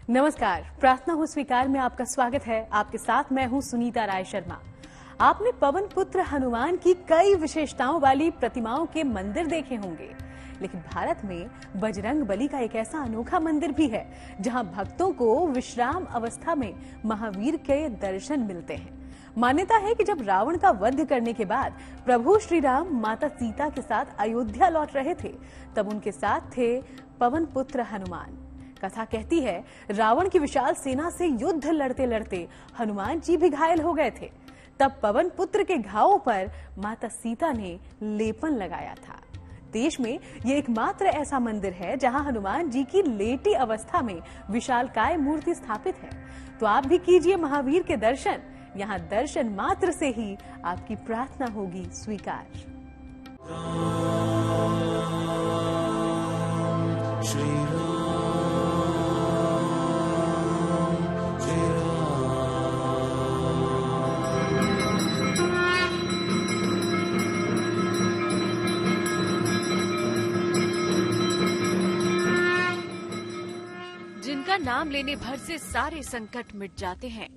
नमस्कार, प्रार्थना हो स्वीकार में आपका स्वागत है। आपके साथ मैं हूं सुनीता राय शर्मा। आपने पवन पुत्र हनुमान की कई विशेषताओं वाली प्रतिमाओं के मंदिर देखे होंगे, लेकिन भारत में बजरंग बली का एक ऐसा अनोखा मंदिर भी है जहां भक्तों को विश्राम अवस्था में महावीर के दर्शन मिलते हैं। मान्यता है कि जब रावण का वध करने के बाद प्रभु श्री राम माता सीता के साथ अयोध्या लौट रहे थे, तब उनके साथ थे पवन पुत्र हनुमान। कथा कहती है, रावण की विशाल सेना से युद्ध लड़ते लड़ते हनुमान जी भी घायल हो गए थे। तब पवन पुत्र के घावों पर माता सीता ने लेपन लगाया था। देश में ये एकमात्र ऐसा मंदिर है जहां हनुमान जी की लेटी अवस्था में विशालकाय मूर्ति स्थापित है। तो आप भी कीजिए महावीर के दर्शन। यहाँ दर्शन मात्र से ही आपकी प्रार्थना होगी स्वीकार। जिनका नाम लेने भर से सारे संकट मिट जाते हैं,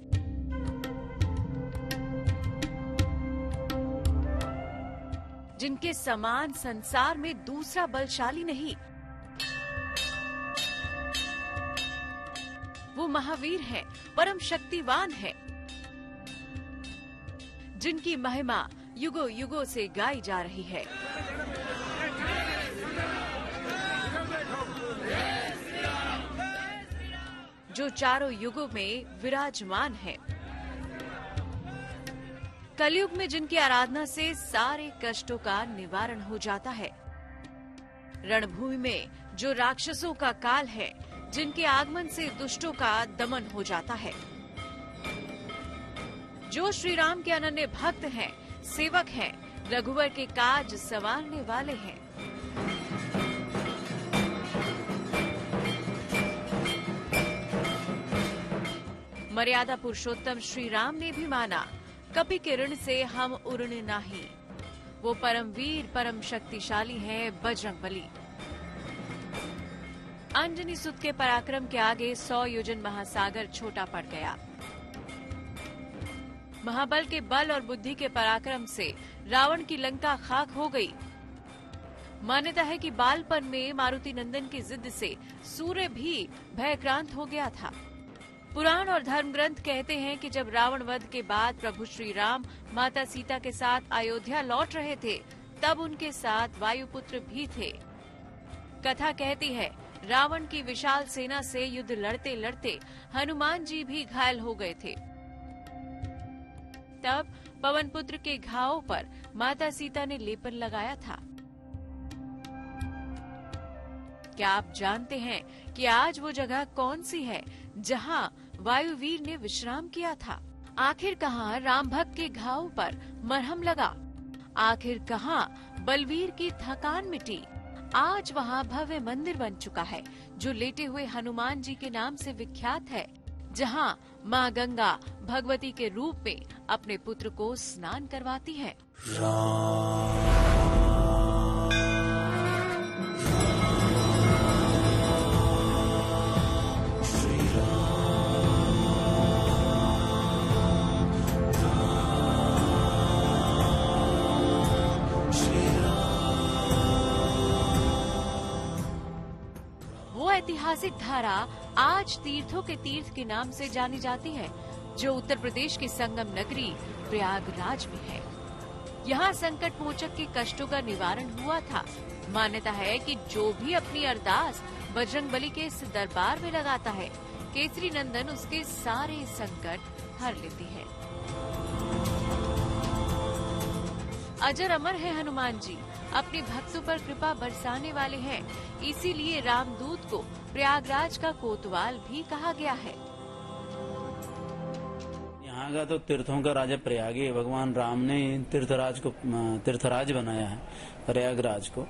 जिनके समान संसार में दूसरा बलशाली नहीं, वो महावीर हैं, परम शक्तिवान हैं, जिनकी महिमा युगों युगों से गाई जा रही है। जो चारों युगों में विराजमान है। कलयुग में जिनकी आराधना से सारे कष्टों का निवारण हो जाता है। रणभूमि में जो राक्षसों का काल है, जिनके आगमन से दुष्टों का दमन हो जाता है। जो श्री राम के अनन्य भक्त हैं, सेवक हैं, रघुवर के काज संवारने वाले हैं। मर्यादा पुरुषोत्तम श्री राम ने भी माना, कपि के ऋण से हम उऋण नाही। वो परम वीर परम शक्तिशाली है बजरंग बली। अंजनी सुत के पराक्रम के आगे 100 योजन महासागर छोटा पड़ गया। महाबल के बल और बुद्धि के पराक्रम से रावण की लंका खाक हो गई। मान्यता है कि बालपन में मारुति नंदन की जिद से सूर्य भी भयक्रांत हो गया था। पुराण और धर्म ग्रंथ कहते हैं कि जब रावण वध के बाद प्रभु श्री राम माता सीता के साथ अयोध्या लौट रहे थे, तब उनके साथ वायुपुत्र भी थे। कथा कहती है, रावण की विशाल सेना से युद्ध लड़ते लड़ते हनुमान जी भी घायल हो गए थे। तब पवन पुत्र के घावों पर माता सीता ने लेपन लगाया था। क्या आप जानते हैं कि आज वो जगह कौन सी है जहां वायुवीर ने विश्राम किया था? आखिर कहां राम भक्त के घाव पर मरहम लगा? आखिर कहां बलवीर की थकान मिटी? आज वहां भव्य मंदिर बन चुका है जो लेटे हुए हनुमान जी के नाम से विख्यात है, जहां मां गंगा भगवती के रूप में अपने पुत्र को स्नान करवाती है। ऐतिहासिक धारा आज तीर्थों के तीर्थ के नाम से जानी जाती है, जो उत्तर प्रदेश की संगम नगरी प्रयागराज में है। यहाँ संकट मोचक के कष्टों का निवारण हुआ था। मान्यता है कि जो भी अपनी अरदास बजरंग बली के इस दरबार में लगाता है, केसरी नंदन उसके सारे संकट हर लेती है। अजर अमर है हनुमान जी, अपने भक्तों पर कृपा बरसाने वाले हैं। इसीलिए रामदूत को प्रयागराज का कोतवाल भी कहा गया है। यहाँ का तो तीर्थों का राजा प्रयाग है। भगवान राम ने तीर्थराज बनाया है प्रयागराज को।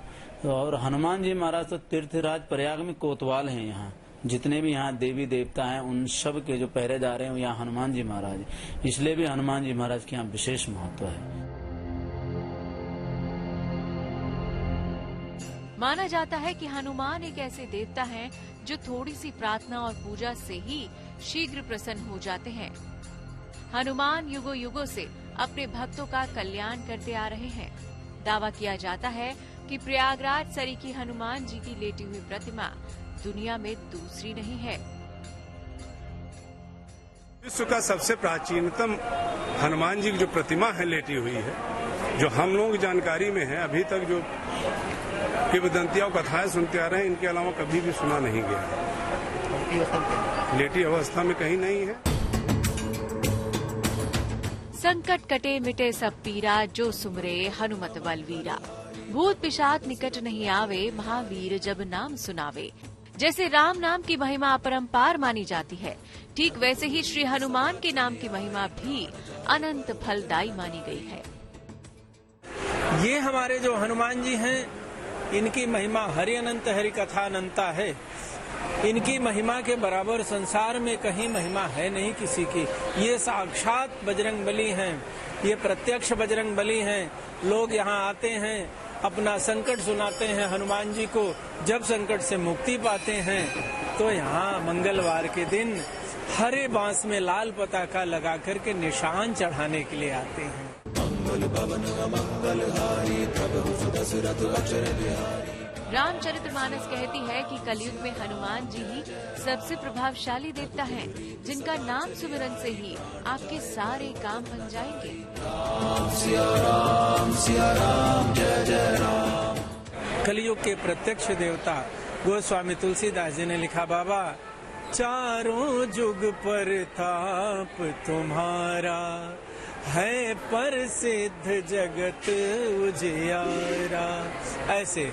और हनुमान जी महाराज तो तीर्थराज प्रयाग में कोतवाल हैं। यहाँ जितने भी यहाँ देवी देवता हैं, उन सब के जो पहरेदार हैं यहाँ हनुमान जी महाराज, इसलिए भी हनुमान जी महाराज के यहाँ विशेष महत्व है। माना जाता है कि हनुमान एक ऐसे देवता हैं जो थोड़ी सी प्रार्थना और पूजा से ही शीघ्र प्रसन्न हो जाते हैं। हनुमान युगों युगों से अपने भक्तों का कल्याण करते आ रहे हैं। दावा किया जाता है कि प्रयागराज सरीखी हनुमान जी की लेटी हुई प्रतिमा दुनिया में दूसरी नहीं है। विश्व का सबसे प्राचीनतम हनुमान जी की जो प्रतिमा है लेटी हुई है, जो हम लोगों की जानकारी में है, अभी तक जो किंवदंतियां और कथाएं सुनते आ रहे हैं, इनके अलावा कभी भी सुना नहीं गया है। लेटी अवस्था में कहीं नहीं है। संकट कटे मिटे सब पीरा, जो सुमरे हनुमत बलवीरा। भूत पिशाच निकट नहीं आवे, महावीर जब नाम सुनावे। जैसे राम नाम की महिमा अपरंपार मानी जाती है, ठीक वैसे ही श्री हनुमान के नाम की महिमा भी अनंत फलदायी मानी गई है। ये हमारे जो हनुमान जी हैं, इनकी महिमा हरि अनंत हरि कथा अनंता है। इनकी महिमा के बराबर संसार में कहीं महिमा है नहीं किसी की। ये साक्षात बजरंग बली हैं, ये प्रत्यक्ष बजरंग बली हैं। लोग यहाँ आते हैं, अपना संकट सुनाते हैं हनुमान जी को। जब संकट से मुक्ति पाते हैं तो यहाँ मंगलवार के दिन हरे बांस में लाल पताका लगा करके निशान चढ़ाने के लिए आते हैं। रामचरितमानस कहती है कि कलयुग में हनुमान जी ही सबसे प्रभावशाली देवता हैं, जिनका नाम सुमिरन से ही आपके सारे काम बन जाएंगे। सिया राम जय जय राम। कलयुग के प्रत्यक्ष देवता गोस्वामी तुलसीदास जी ने लिखा, बाबा चारों जुग पर ताप तुम्हारा, है प्रसिद्ध जगत उजियारा। ऐसे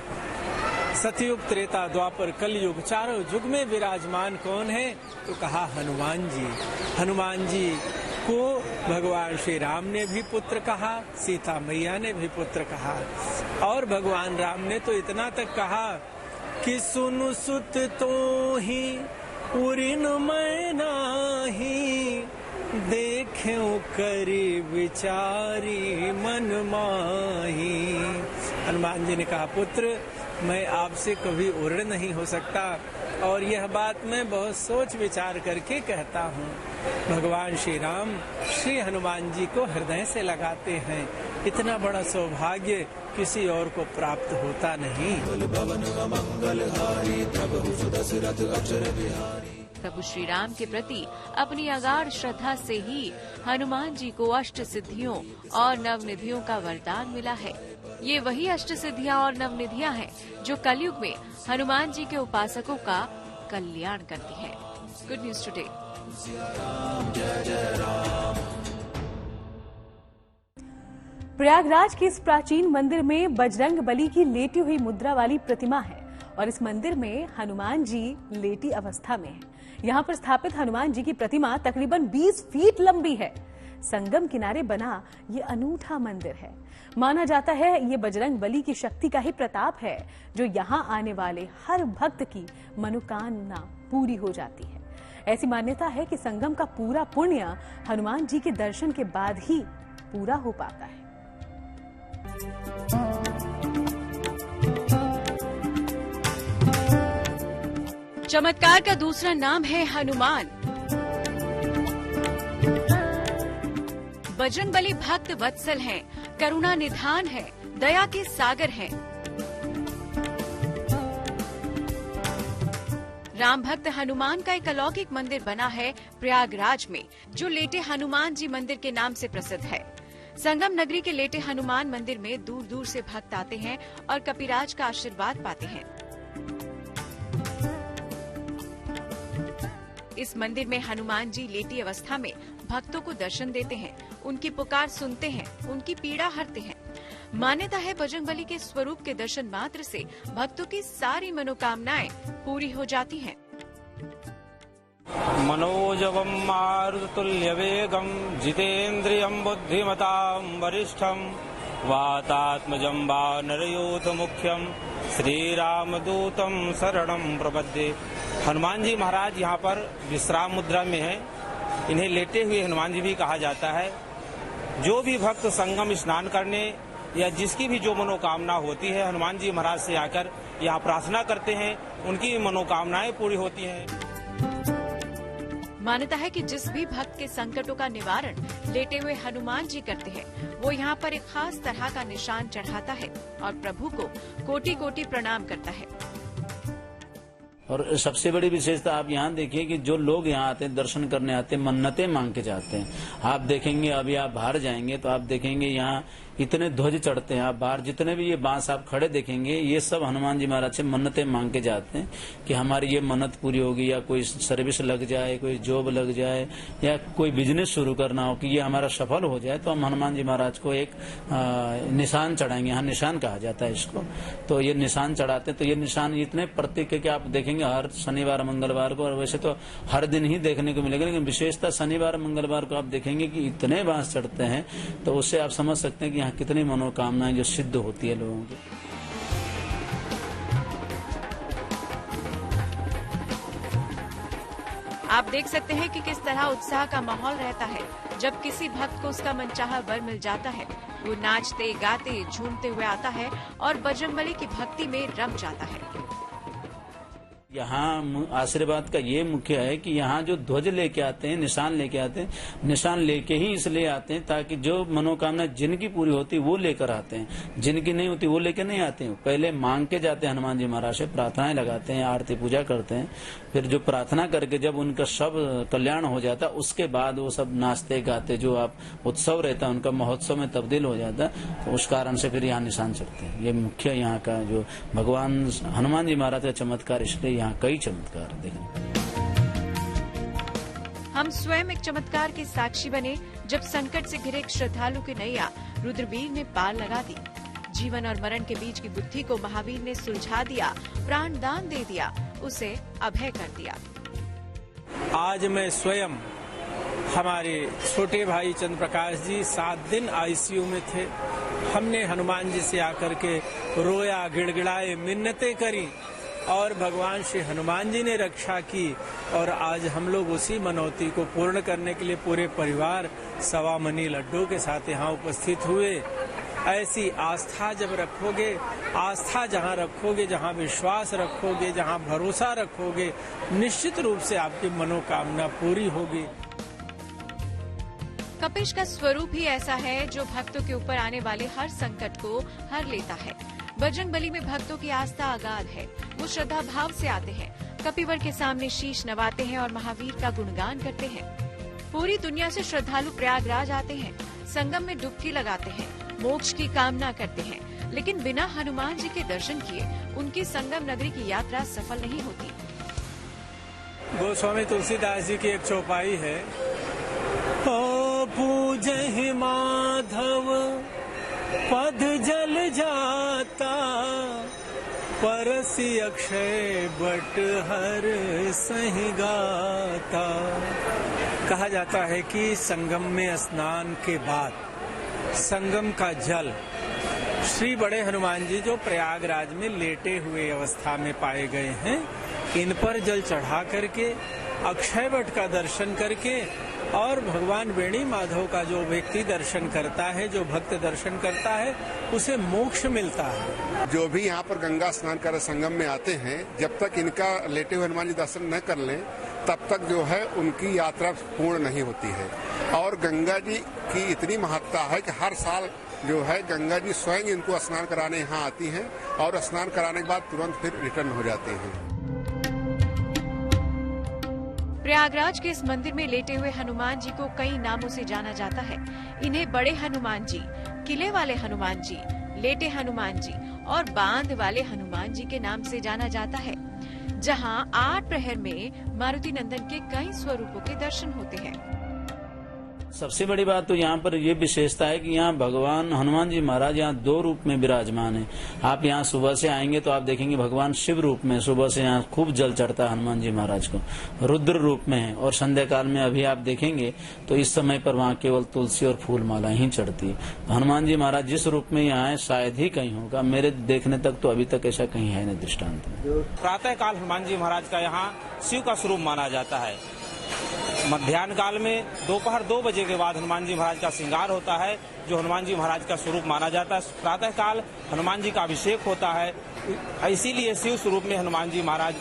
सतयुग त्रेता द्वापर कलयुग चारों युग में विराजमान कौन है? तो कहा हनुमान जी। हनुमान जी को भगवान श्री राम ने भी पुत्र कहा, सीता मैया ने भी पुत्र कहा, और भगवान राम ने तो इतना तक कहा कि सुनु सुत तो ही उरिन मैं नाही, देख्यो करी विचारी मन माही। हनुमान जी ने कहा, पुत्र मैं आपसे कभी उर्ण नहीं हो सकता, और यह बात मैं बहुत सोच विचार करके कहता हूँ। भगवान श्री राम श्री हनुमान जी को हृदय से लगाते हैं। इतना बड़ा सौभाग्य किसी और को प्राप्त होता नहीं। प्रभु श्री राम के प्रति अपनी अगाध श्रद्धा से ही हनुमान जी को अष्ट सिद्धियों और नवनिधियों का वरदान मिला है। ये वही अष्ट सिद्धियां और नवनिधियां हैं जो कलयुग में हनुमान जी के उपासकों का कल्याण करती हैं। Good news today. प्रयागराज के इस प्राचीन मंदिर में बजरंग बली की लेटी हुई मुद्रा वाली प्रतिमा है और इस मंदिर में हनुमान जी लेटी अवस्था में है। यहाँ पर स्थापित हनुमान जी की प्रतिमा तकरीबन 20 फीट लंबी है। संगम किनारे बना ये अनूठा मंदिर है। माना जाता है ये बजरंग बली की शक्ति का ही प्रताप है जो यहाँ आने वाले हर भक्त की मनोकामना पूरी हो जाती है। ऐसी मान्यता है कि संगम का पूरा पुण्य हनुमान जी के दर्शन के बाद ही पूरा हो पाता है। चमत्कार का दूसरा नाम है हनुमान। बजरंग बली भक्त वत्सल हैं, करुणा निधान है, दया के सागर हैं। राम भक्त हनुमान का एक अलौकिक मंदिर बना है प्रयागराज में, जो लेटे हनुमान जी मंदिर के नाम से प्रसिद्ध है। संगम नगरी के लेटे हनुमान मंदिर में दूर दूर से भक्त आते हैं और कपिराज का आशीर्वाद पाते हैं। इस मंदिर में हनुमान जी लेटी अवस्था में भक्तों को दर्शन देते हैं, उनकी पुकार सुनते हैं, उनकी पीड़ा हरते हैं। मान्यता है बजरंगबली के स्वरूप के दर्शन मात्र से भक्तों की सारी मनोकामनाएं पूरी हो जाती हैं। मनोजवम मारुततुल्य वेगम जितेन्द्रियं बुद्धिमतां वरिष्ठं वातात्मजं वानरयूथ मुख्यम श्रीरामदूतं शरणं प्रपद्ये। हनुमान जी महाराज यहाँ पर विश्राम मुद्रा में हैं। इन्हें लेटे हुए हनुमान जी भी कहा जाता है। जो भी भक्त संगम स्नान करने या जिसकी भी जो मनोकामना होती है, हनुमान जी महाराज से आकर यहाँ प्रार्थना करते हैं, उनकी मनोकामनाएं पूरी होती हैं। मान्यता है कि जिस भी भक्त के संकटों का निवारण लेटे हुए हनुमान जी करते हैं, वो यहाँ पर एक खास तरह का निशान चढ़ाता है और प्रभु को कोटि कोटि प्रणाम करता है। और सबसे बड़ी विशेषता आप यहाँ देखिए कि जो लोग यहाँ आते हैं, दर्शन करने आते हैं, मन्नतें मांग के जाते हैं। आप देखेंगे, अभी आप बाहर जाएंगे तो आप देखेंगे यहाँ इतने ध्वज चढ़ते हैं। आप बाहर जितने भी ये बांस आप खड़े देखेंगे, ये सब हनुमान जी महाराज से मन्नतें मांग के जाते हैं कि हमारी ये मन्नत पूरी होगी, या कोई सर्विस लग जाए, कोई जॉब लग जाए, या कोई बिजनेस शुरू करना हो कि ये हमारा सफल हो जाए, तो हम हनुमान जी महाराज को एक निशान चढ़ाएंगे। यहाँ निशान कहा जाता है इसको। तो ये निशान चढ़ाते हैं। तो ये निशान इतने प्रतीक है कि आप देखेंगे हर शनिवार मंगलवार को, और वैसे तो हर दिन ही देखने को मिलेगा, लेकिन विशेषता शनिवार मंगलवार को आप देखेंगे कि इतने बांस चढ़ते हैं। तो उससे आप समझ सकते हैं कि कितनी मनोकामनाएं जो सिद्ध होती है लोगों की। आप देख सकते हैं कि किस तरह उत्साह का माहौल रहता है जब किसी भक्त को उसका मनचाहा वर मिल जाता है। वो नाचते गाते झूमते हुए आता है और बजरंगबली की भक्ति में रम जाता है। यहाँ आशीर्वाद का ये मुख्य है कि यहाँ जो ध्वज लेके आते हैं, निशान लेके आते हैं, निशान लेके ही इसलिए आते हैं ताकि जो मनोकामना जिनकी पूरी होती है वो लेकर आते हैं, जिनकी नहीं होती वो लेकर नहीं आते हैं। पहले मांग के जाते हैं हनुमान जी महाराज से, प्रार्थनाएं लगाते हैं, आरती पूजा करते हैं, फिर जो प्रार्थना करके जब उनका सब कल्याण हो जाता है उसके बाद वो सब नाचते गाते, जो आप उत्सव रहता है उनका महोत्सव में तब्दील हो जाता है। तो उस कारण से फिर यहाँ निशान चढ़ते हैं। ये मुख्य यहाँ का जो भगवान हनुमान जी महाराज का चमत्कार, इसलिए यहाँ कई चमत्कार देखने। हम स्वयं एक चमत्कार के साक्षी बने जब संकट से घिरे एक श्रद्धालु की नैया रुद्रवीर ने पार लगा दी। जीवन और मरण के बीच की बुद्धि को महावीर ने सुलझा दिया, प्राण दान दे दिया, उसे अभय कर दिया। आज मैं स्वयं, हमारे छोटे भाई चंद्र प्रकाश जी 7 दिन आईसीयू में थे। हमने हनुमान जी से आकर के रोया, गिड़गिड़ाए, मिन्नतें करी और भगवान श्री हनुमान जी ने रक्षा की। और आज हम लोग उसी मनौती को पूर्ण करने के लिए पूरे परिवार सवा मनी लड्डू के साथ यहाँ उपस्थित हुए। ऐसी आस्था जब रखोगे, आस्था जहाँ रखोगे, जहाँ विश्वास रखोगे, जहाँ भरोसा रखोगे, निश्चित रूप से आपकी मनोकामना पूरी होगी। कपिश का स्वरूप ही ऐसा है जो भक्तों के ऊपर आने वाले हर संकट को हर लेता है। बजरंगबली में भक्तों की आस्था अगाध है। वो श्रद्धा भाव से आते हैं, कपिवर के सामने शीश नवाते हैं और महावीर का गुणगान करते हैं। पूरी दुनिया से श्रद्धालु प्रयागराज आते हैं, संगम में डुबकी लगाते हैं, मोक्ष की कामना करते हैं, लेकिन बिना हनुमान जी के दर्शन किए उनकी संगम नगरी की यात्रा सफल नहीं होती। गोस्वामी तुलसीदास जी की एक चौपाई है, ओ पूजहि माधव पद जल जाता, परसि अक्षय बट हर सही गाता। कहा जाता है कि संगम में स्नान के बाद संगम का जल श्री बड़े हनुमान जी जो प्रयागराज में लेटे हुए अवस्था में पाए गए हैं, इन पर जल चढ़ा करके अक्षय वट का दर्शन करके और भगवान वेणी माधव का जो व्यक्ति दर्शन करता है, जो भक्त दर्शन करता है, उसे मोक्ष मिलता है। जो भी यहाँ पर गंगा स्नान कर संगम में आते हैं, जब तक इनका लेटे हुए हनुमान जी दर्शन न कर लें तब तक जो है उनकी यात्रा पूर्ण नहीं होती है। और गंगा जी की इतनी महत्ता है कि हर साल जो है गंगा जी स्वयं इनको स्नान कराने यहाँ आती हैं और स्नान कराने के बाद तुरंत फिर रिटर्न हो जाते हैं। प्रयागराज के इस मंदिर में लेटे हुए हनुमान जी को कई नामों से जाना जाता है। इन्हें बड़े हनुमान जी, किले वाले हनुमान जी, लेटे हनुमान जी और बांध वाले हनुमान जी के नाम से जाना जाता है, जहां 8 प्रहर में मारुति नंदन के कई स्वरूपों के दर्शन होते हैं। सबसे बड़ी बात तो यहाँ पर ये विशेषता है कि यहाँ भगवान हनुमान जी महाराज यहाँ 2 रूप में विराजमान है। आप यहाँ सुबह से आएंगे तो आप देखेंगे भगवान शिव रूप में सुबह से यहाँ खूब जल चढ़ता है हनुमान जी महाराज को, रुद्र रूप में है। और संध्या काल में अभी आप देखेंगे तो इस समय पर वहाँ केवल तुलसी और फूल माला ही चढ़ती है। तो हनुमान जी महाराज जिस रूप में यहाँ है शायद ही कहीं होगा, मेरे देखने तक तो अभी तक ऐसा कहीं है नहीं दृष्टांत। प्रातः काल हनुमान जी महाराज का यहाँ शिव का स्वरूप माना जाता है। मध्याह्न काल में दोपहर 2 बजे के बाद हनुमान जी महाराज का श्रृंगार होता है, जो हनुमान जी महाराज का स्वरूप माना जाता है। प्रातः काल हनुमान जी का अभिषेक होता है, इसीलिए शिव स्वरूप में हनुमान जी महाराज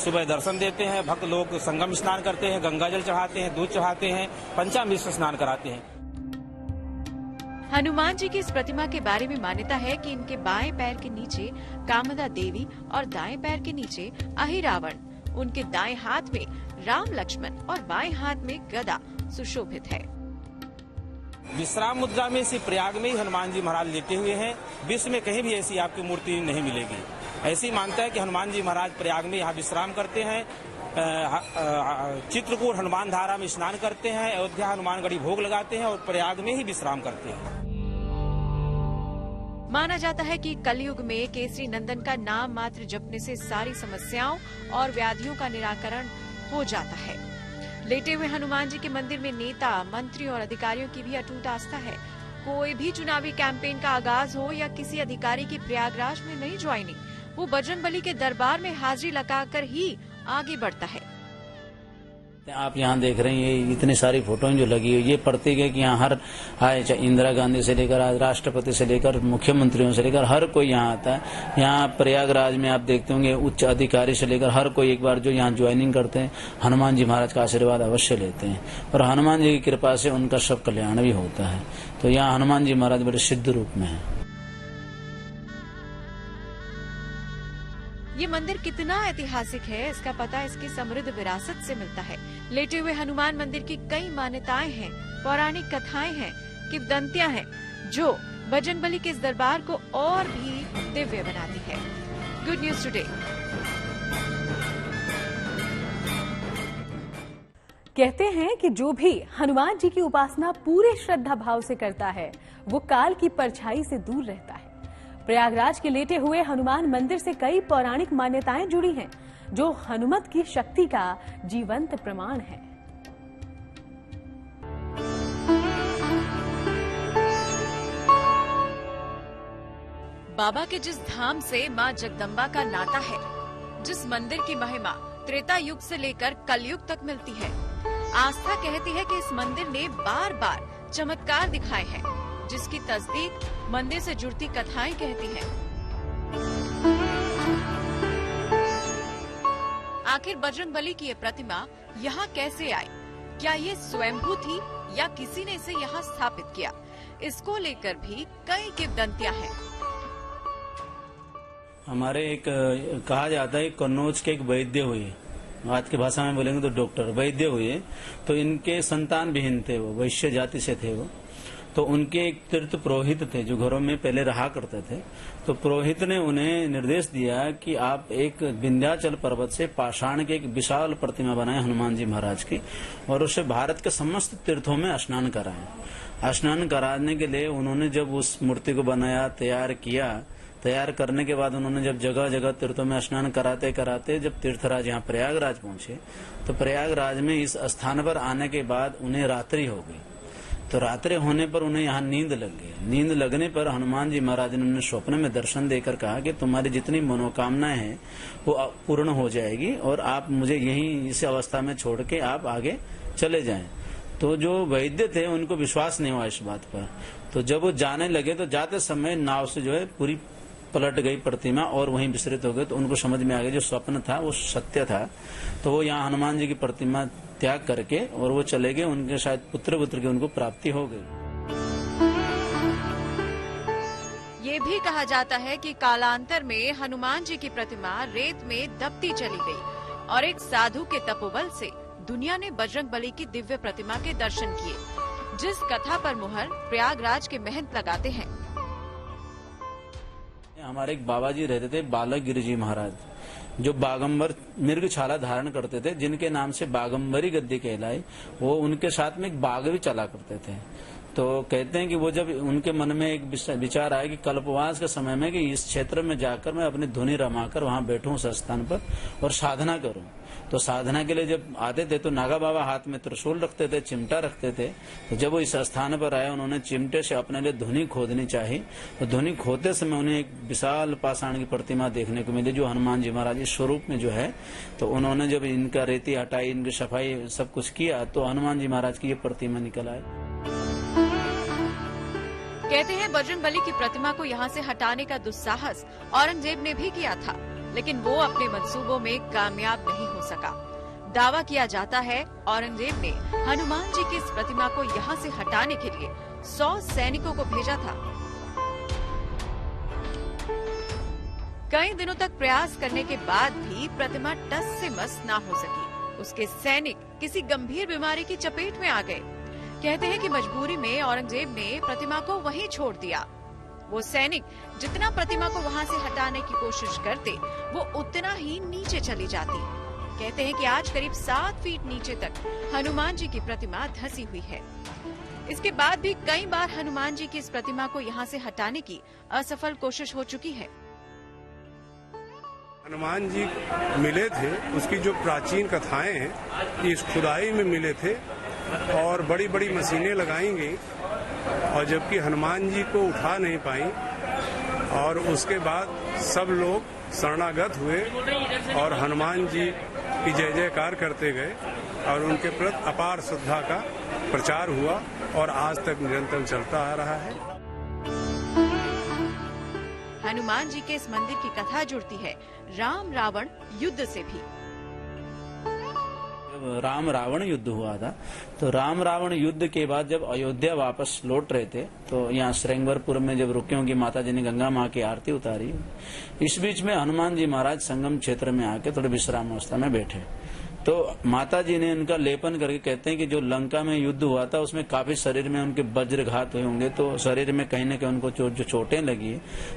सुबह दर्शन देते हैं। भक्त लोग संगम स्नान करते हैं, गंगा जल चढ़ाते हैं, दूध चढ़ाते हैं, पंचामृत से स्नान कराते हैं। हनुमान जी की इस प्रतिमा के बारे में मान्यता है कि इनके बाएं पैर के नीचे कामदा देवी और दाएं पैर के नीचे अहिरावण, उनके दाएं हाथ में राम लक्ष्मण और बाएं हाथ में गदा सुशोभित है। विश्राम मुद्रा में इसी प्रयाग में ही हनुमान जी महाराज लेटे हुए हैं। विश्व में कहीं भी ऐसी आपकी मूर्ति नहीं मिलेगी। ऐसी मानता है कि हनुमान जी महाराज प्रयाग में यहाँ विश्राम करते हैं, चित्रकूट हनुमान धारा में स्नान करते हैं, अयोध्या हनुमानगढ़ी भोग लगाते हैं और प्रयाग में ही विश्राम करते हैं। माना जाता है कि कलयुग में केसरी नंदन का नाम मात्र जपने से सारी समस्याओं और व्याधियों का निराकरण हो जाता है। लेटे हुए हनुमान जी के मंदिर में नेता, मंत्री और अधिकारियों की भी अटूट आस्था है। कोई भी चुनावी कैंपेन का आगाज हो या किसी अधिकारी की प्रयागराज में नई ज्वाइनिंग, वो बजरंगबली के दरबार में हाजिरी लगाकर ही आगे बढ़ता है। आप यहाँ देख रहे हैं ये इतनी सारी फोटोएं जो लगी हुई, ये प्रतीक है कि यहाँ हर आए, चाहे इंदिरा गांधी से लेकर आज राष्ट्रपति से लेकर मुख्यमंत्रियों से लेकर हर कोई यहाँ आता है। यहाँ प्रयागराज में आप देखते होंगे उच्च अधिकारी से लेकर हर कोई एक बार जो यहाँ ज्वाइनिंग करते हैं हनुमान जी महाराज का आशीर्वाद अवश्य लेते हैं और हनुमान जी की कृपा से उनका सब कल्याण भी होता है। तो यहाँ हनुमान जी महाराज बड़े सिद्ध रूप में है। ये मंदिर कितना ऐतिहासिक है, इसका पता इसकी समृद्ध विरासत से मिलता है। लेटे हुए हनुमान मंदिर की कई मान्यताएं हैं, पौराणिक कथाएं हैं, किंवदंतियां हैं, जो बजरंगबली के इस दरबार को और भी दिव्य बनाती है। Good news today. कहते हैं कि जो भी हनुमान जी की उपासना पूरे श्रद्धा भाव से करता है, वो काल की परछाई से दूर रहता है। प्रयागराज के लेटे हुए हनुमान मंदिर से कई पौराणिक मान्यताएं जुड़ी हैं, जो हनुमत की शक्ति का जीवंत प्रमाण है। बाबा के जिस धाम से मां जगदम्बा का नाता है, जिस मंदिर की महिमा त्रेता युग से लेकर कलयुग तक मिलती है, आस्था कहती है कि इस मंदिर ने बार बार चमत्कार दिखाए हैं, जिसकी तस्दीक मंदिर से जुड़ती कथाएं कहती हैं। आखिर बजरंगबली की ये प्रतिमा यहाँ कैसे आई? क्या ये स्वयंभू थी या किसी ने इसे यहाँ स्थापित किया? इसको लेकर भी कई किंवदंतियां हैं। हमारे एक कहा जाता है कन्नौज के एक वैद्य हुए, आज की भाषा में बोलेंगे तो डॉक्टर वैद्य हुए, तो इनके संतान विहीन थे, वो वैश्य जाति से थे वो। तो उनके एक तीर्थ पुरोहित थे जो घरों में पहले रहा करते थे। तो पुरोहित ने उन्हें निर्देश दिया कि आप एक विंध्याचल पर्वत से पाषाण की एक विशाल प्रतिमा बनाएं हनुमान जी महाराज की, और उसे भारत के समस्त तीर्थों में स्नान कराएं। स्नान कराने के लिए उन्होंने जब उस मूर्ति को बनाया, तैयार किया, तैयार करने के बाद उन्होंने जब जगह जगह तीर्थों में स्नान कराते कराते जब तीर्थराज यहाँ प्रयागराज पहुंचे, तो प्रयागराज में इस स्थान पर आने के बाद उन्हें रात्रि हो गई। तो रात्रि होने पर उन्हें यहाँ नींद लग गई। नींद लगने पर हनुमान जी महाराज ने उन्हें स्वप्न में दर्शन देकर कहा कि तुम्हारी जितनी मनोकामनाएं हैं वो पूर्ण हो जाएगी और आप मुझे यहीं इस अवस्था में छोड़ के आप आगे चले जाएं। तो जो वैद्य थे उनको विश्वास नहीं हुआ इस बात पर। तो जब वो जाने लगे तो जाते समय नाव से जो है पूरी पलट गई प्रतिमा और वहीं विस्तृत हो गए। तो उनको समझ में आ गया जो स्वप्न था वो सत्य था। तो वो यहाँ हनुमान जी की प्रतिमा त्याग करके और वो चले गए। उनके शायद पुत्र की उनको प्राप्ति हो गई। ये भी कहा जाता है कि कालांतर में हनुमान जी की प्रतिमा रेत में दबती चली गई और एक साधु के तपोबल से दुनिया ने बजरंगबली की दिव्य प्रतिमा के दर्शन किए, जिस कथा पर मुहर प्रयागराज के महंत लगाते हैं। हमारे एक बाबा जी रहते थे, बालक गिरि जी महाराज, जो बागंबर मृग छाला धारण करते थे, जिनके नाम से बागंबरी गद्दी कहलाई। वो उनके साथ में एक बाघ भी चला करते थे। तो कहते हैं कि वो जब उनके मन में एक विचार आया कि कल्पवास के समय में कि इस क्षेत्र में जाकर मैं अपनी धुनी रमाकर वहां बैठूं उस स्थान पर और साधना करूं। तो साधना के लिए जब आते थे तो नागा बाबा हाथ में त्रिशूल रखते थे, चिमटा रखते थे। तो जब वो इस स्थान पर आए उन्होंने चिमटे से अपने लिए धुनी खोदनी चाहिए। तो धुनी खोदते समय उन्हें एक विशाल पाषाण की प्रतिमा देखने को मिली जो हनुमान जी महाराज इस स्वरूप में जो है। तो उन्होंने जब इनका रेती हटाई, इनकी सफाई सब कुछ किया, तो हनुमान जी महाराज की ये प्रतिमा निकल आई। कहते हैं बजरंगबली की प्रतिमा को यहाँ से हटाने का दुस्साहस औरंगजेब ने भी किया था, लेकिन वो अपने मंसूबों में कामयाब नहीं हो सका। दावा किया जाता है औरंगजेब ने हनुमान जी की इस प्रतिमा को यहाँ से हटाने के लिए 100 सैनिकों को भेजा था। कई दिनों तक प्रयास करने के बाद भी प्रतिमा टस से मस ना हो सकी। उसके सैनिक किसी गंभीर बीमारी की चपेट में आ गए। कहते हैं कि मजबूरी में औरंगजेब ने प्रतिमा को वहीं छोड़ दिया। वो सैनिक जितना प्रतिमा को वहां से हटाने की कोशिश करते, वो उतना ही नीचे चली जाती। कहते हैं कि आज करीब 7 फीट नीचे तक हनुमान जी की प्रतिमा धंसी हुई है। इसके बाद भी कई बार हनुमान जी की इस प्रतिमा को यहाँ से हटाने की असफल कोशिश हो चुकी है। हनुमान जी मिले थे, उसकी जो प्राचीन कथाएं हैं इस खुदाई में मिले थे और बड़ी बड़ी मशीनें लगाई गई, और जबकि हनुमान जी को उठा नहीं पाई और उसके बाद सब लोग शरणागत हुए और हनुमान जी की जय जयकार करते गए और उनके प्रति अपार श्रद्धा का प्रचार हुआ और आज तक निरंतर चलता आ रहा है। हनुमान जी के इस मंदिर की कथा जुड़ती है राम रावण युद्ध से भी। राम रावण युद्ध हुआ था, तो राम रावण युद्ध के बाद जब अयोध्या वापस लौट रहे थे, तो यहाँ श्रृंगवरपुर में जब रुके होंगे, माता जी ने गंगा माँ की आरती उतारी। इस बीच में हनुमान जी महाराज संगम क्षेत्र में आके थोड़े विश्राम अवस्था में बैठे, तो माता जी ने उनका लेपन करके कहते हैं कि जो लंका में युद्ध हुआ था उसमें काफी शरीर में उनके वज्रघात हुए होंगे, तो शरीर में कहीं न कहीं उनको जो चोटें लगी,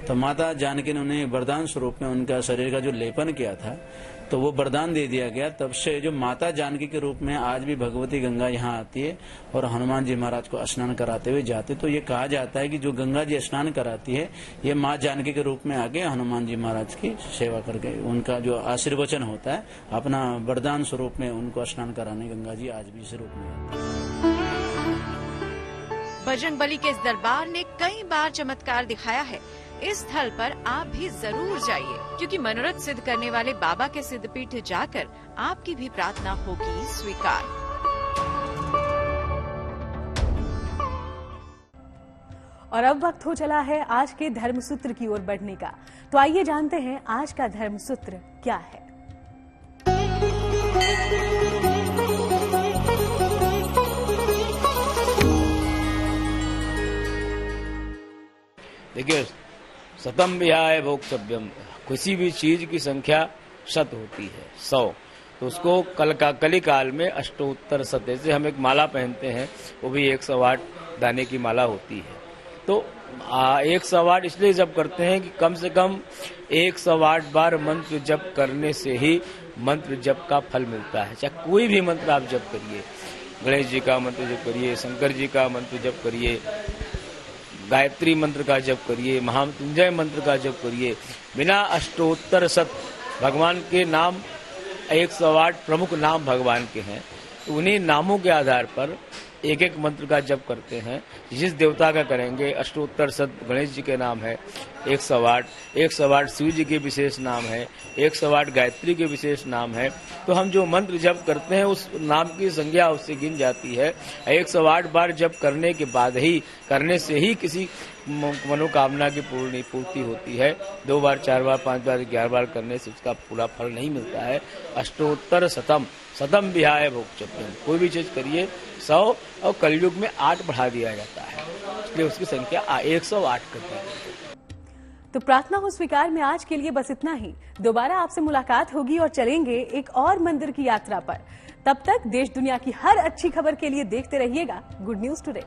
तो माता जानकी ने उन्हें वरदान स्वरूप में उनका शरीर का जो लेपन किया था, तो वो वरदान दे दिया गया। तब से जो माता जानकी के रूप में आज भी भगवती गंगा यहाँ आती है और हनुमान जी महाराज को स्नान कराते हुए जाते। तो ये कहा जाता है कि जो गंगा जी स्नान कराती है, ये माँ जानकी के रूप में आके हनुमान जी महाराज की सेवा करके उनका जो आशीर्वचन होता है, अपना वरदान स्वरूप में उनको स्नान कराने गंगा जी आज भी इस रूप में आती है। बजरंगबली के इस दरबार ने कई बार चमत्कार दिखाया है। इस स्थल पर आप भी जरूर जाइए, क्योंकि मनोरथ सिद्ध करने वाले बाबा के सिद्धपीठ जाकर आपकी भी प्रार्थना होगी स्वीकार। और अब वक्त हो चला है आज के धर्मसूत्र की ओर बढ़ने का, तो आइए जानते हैं आज का धर्मसूत्र क्या है। देखिए, शतम विहाय भोक्तव्यम, किसी भी चीज की संख्या शत होती है, 100, तो उसको कलिकाल में अष्टोत्तर शत, जैसे हम एक माला पहनते हैं वो भी 108 दाने की माला होती है। तो 108 इसलिए जप करते हैं कि कम से कम 108 बार मंत्र जप करने से ही मंत्र जप का फल मिलता है। चाहे कोई भी मंत्र आप जप करिए, गणेश जी का मंत्र जप करिए, शंकर जी का मंत्र जप करिए, गायत्री मंत्र का जप करिए, महामृत्युंजय मंत्र का जप करिए, बिना अष्टोत्तर शत, भगवान के नाम 108 प्रमुख नाम भगवान के हैं, तो उन्हीं नामों के आधार पर एक एक मंत्र का जप करते हैं। जिस देवता का करेंगे अष्टोत्तर शत, गणेश जी के नाम है 108 शिव जी के विशेष नाम है, 108 गायत्री के विशेष नाम है। तो हम जो मंत्र जप करते हैं उस नाम की संज्ञा उससे गिन जाती है। 108 बार जप करने के बाद ही, करने से ही किसी मनोकामना की पूर्ति होती है। 2 बार 4 बार 5 बार 11 बार करने से उसका पूरा फल नहीं मिलता है। अष्टोत्तर शतम विहाय भोक्तव्यम, कोई भी चीज करिए 100, और कलयुग में 8 बढ़ा दिया जाता है, इसलिए उसकी संख्या 108 कर दी है। तो प्रार्थना हो स्वीकार में आज के लिए बस इतना ही। दोबारा आपसे मुलाकात होगी और चलेंगे एक और मंदिर की यात्रा पर। तब तक देश दुनिया की हर अच्छी खबर के लिए देखते रहिएगा गुड न्यूज टुडे।